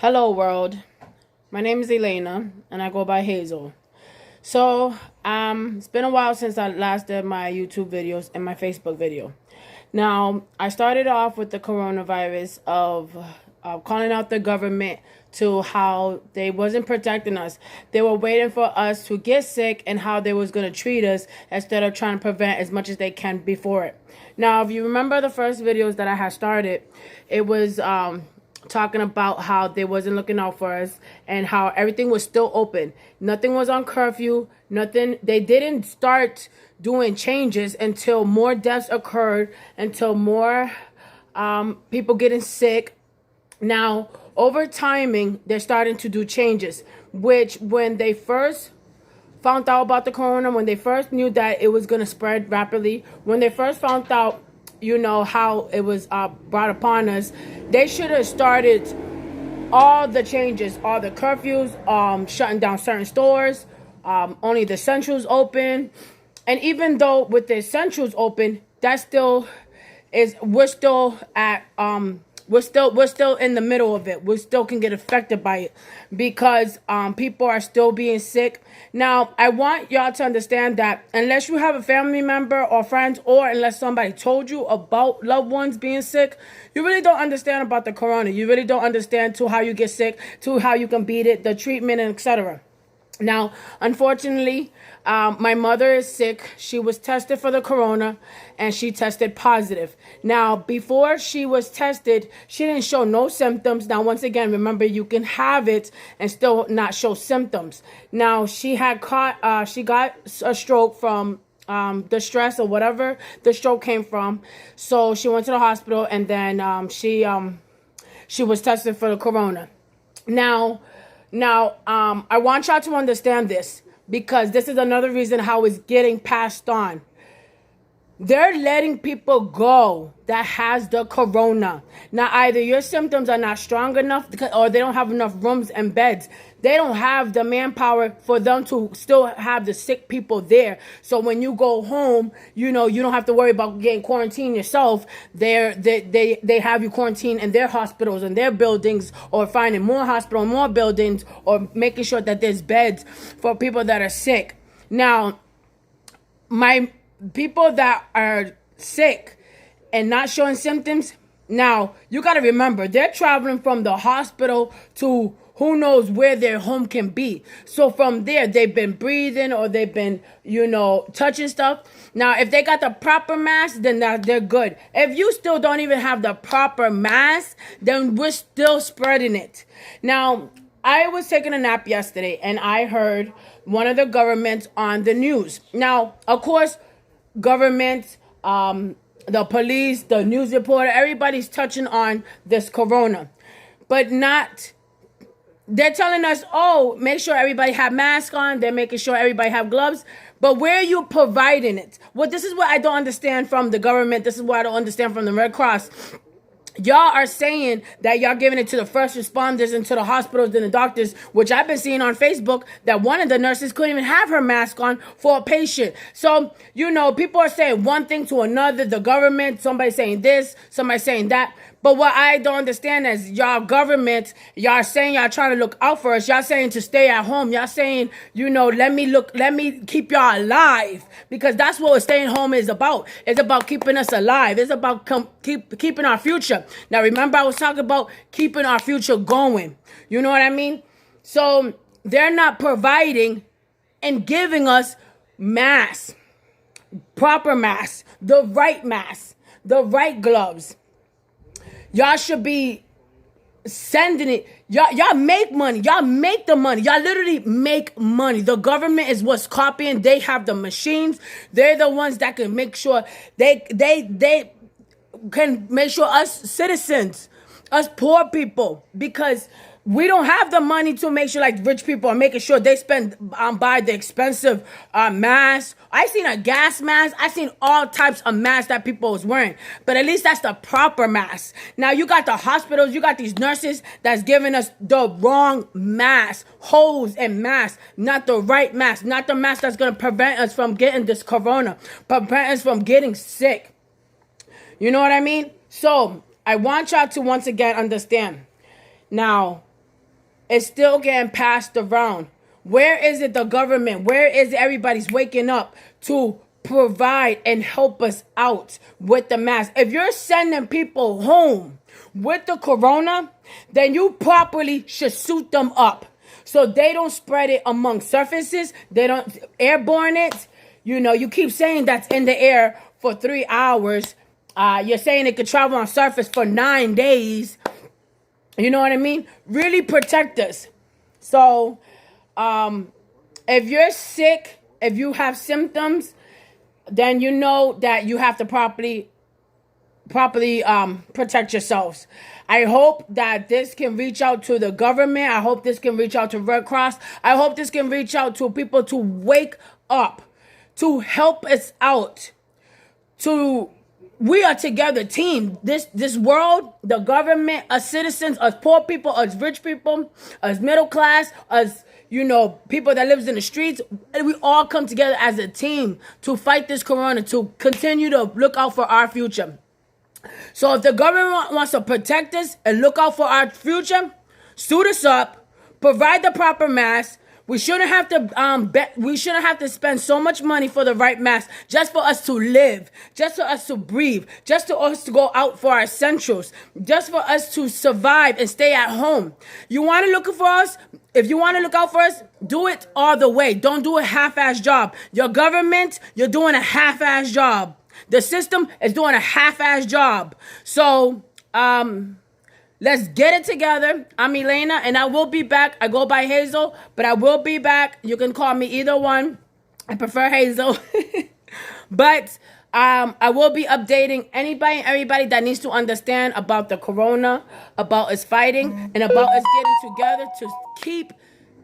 Hello, world. My name is Elena, and I go by Hazel. It's been a while since I last did my YouTube videos and my Facebook video. Now, I started off with the coronavirus of calling out the government to how they wasn't protecting us. They were waiting for us to get sick and how they was going to treat us instead of trying to prevent as much as they can before it. Now, if you remember the first videos that I had started, it was talking about how they wasn't looking out for us and how everything was still open. Nothing was on curfew. Nothing. They didn't start doing changes until more deaths occurred, until more people getting sick. Now, over timing, they're starting to do changes, which when they first found out about the corona, when they first knew that it was going to spread rapidly, when they first found out, how it was brought upon us, they should have started all the changes, all the curfews, shutting down certain stores, only the essentials open. And even though with the essentials open, that still is, we're still in the middle of it. We still can get affected by it because people are still being sick. Now, I want y'all to understand that unless you have a family member or friends, or unless somebody told you about loved ones being sick, you really don't understand about the corona. You really don't understand to how you get sick, to how you can beat it, the treatment, and etc. Now, unfortunately, my mother is sick. She was tested for the corona and she tested positive. Now, before she was tested, she didn't show no symptoms. Now, once again, remember, you can have it and still not show symptoms. Now, she got a stroke from the stress or whatever the stroke came from. So she went to the hospital and then she was tested for the corona. Now, I want y'all to understand this because this is another reason how it's getting passed on. They're letting people go that has the corona. Now, either your symptoms are not strong enough or they don't have enough rooms and beds. They don't have the manpower for them to still have the sick people there. So when you go home, you don't have to worry about getting quarantined yourself. They have you quarantined in their hospitals and their buildings, or finding more hospital, more buildings, or making sure that there's beds for people that are sick. Now, my people that are sick and not showing symptoms, now you got to remember they're traveling from the hospital to who knows where their home can be. So from there, they've been breathing or they've been, touching stuff. Now, if they got the proper mask, then they're good. If you still don't even have the proper mask, then we're still spreading it. Now, I was taking a nap yesterday and I heard one of the governments on the news. Now, of course, government, the police, the news reporter, everybody's touching on this corona. But they're telling us, oh, make sure everybody have masks on. They're making sure everybody have gloves. But where are you providing it? Well, this is what I don't understand from the government. This is what I don't understand from the Red Cross. Y'all are saying that y'all giving it to the first responders and to the hospitals and the doctors, which I've been seeing on Facebook that one of the nurses couldn't even have her mask on for a patient. So, people are saying one thing to another, the government, somebody saying this, somebody saying that. But what I don't understand is y'all government, y'all saying y'all trying to look out for us. Y'all saying to stay at home. Y'all saying, let me keep y'all alive. Because that's what staying home is about. It's about keeping us alive. It's about keeping our future. Now, remember I was talking about keeping our future going. You know what I mean? So they're not providing and giving us masks, proper masks, the right gloves. Y'all should be sending it. Y'all make money. Y'all make the money. Y'all literally make money. The government is what's copying. They have the machines. They're the ones that can make sure they can make sure us citizens, us poor people, because we don't have the money to make sure like rich people are making sure they spend buy the expensive masks. I seen a gas mask. I seen all types of masks that people was wearing. But at least that's the proper mask. Now you got the hospitals, you got these nurses that's giving us the wrong mask, holes and masks, not the right mask, not the mask that's gonna prevent us from getting this corona, prevent us from getting sick. You know what I mean? So I want y'all to once again understand. Now, It's still getting passed around. Where is it the government? Where is everybody's waking up to provide and help us out with the mask? If you're sending people home with the corona, then you properly should suit them up so they don't spread it among surfaces. They don't airborne it. You know, you keep saying that's in the air for 3 hours. You're saying it could travel on surface for 9 days. You know what I mean? Really protect us. So, if you're sick, if you have symptoms, then you know that you have to properly protect yourselves. I hope that this can reach out to the government. I hope this can reach out to Red Cross. I hope this can reach out to people to wake up, to help us out, we are together team. This world, the government, us citizens, us poor people, us rich people, us middle class, us, you know, people that lives in the streets, we all come together as a team to fight this corona, to continue to look out for our future. So if the government wants to protect us and look out for our future, suit us up, provide the proper masks. We shouldn't have to we shouldn't have to spend so much money for the right mask just for us to live, just for us to breathe, just for us to go out for our essentials, just for us to survive and stay at home. You want to look for us? If you want to look out for us, do it all the way. Don't do a half-ass job. Your government, you're doing a half-ass job. The system is doing a half-ass job. So, let's get it together. I'm Elena, and I will be back. I go by Hazel, but I will be back. You can call me either one. I prefer Hazel. But I will be updating anybody and everybody that needs to understand about the corona, about us fighting, and about us getting together to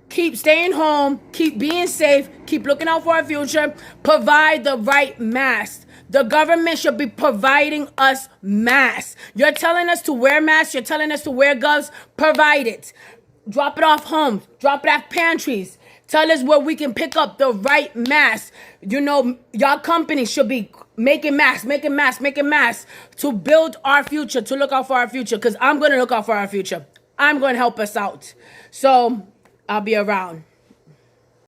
keep staying home, keep being safe, keep looking out for our future, provide the right masks. The government should be providing us masks. You're telling us to wear masks. You're telling us to wear gloves. Provide it. Drop it off homes. Drop it off pantries. Tell us where we can pick up the right masks. You know, y'all companies should be making masks to build our future, to look out for our future. Because I'm going to look out for our future. I'm going to help us out. So, I'll be around.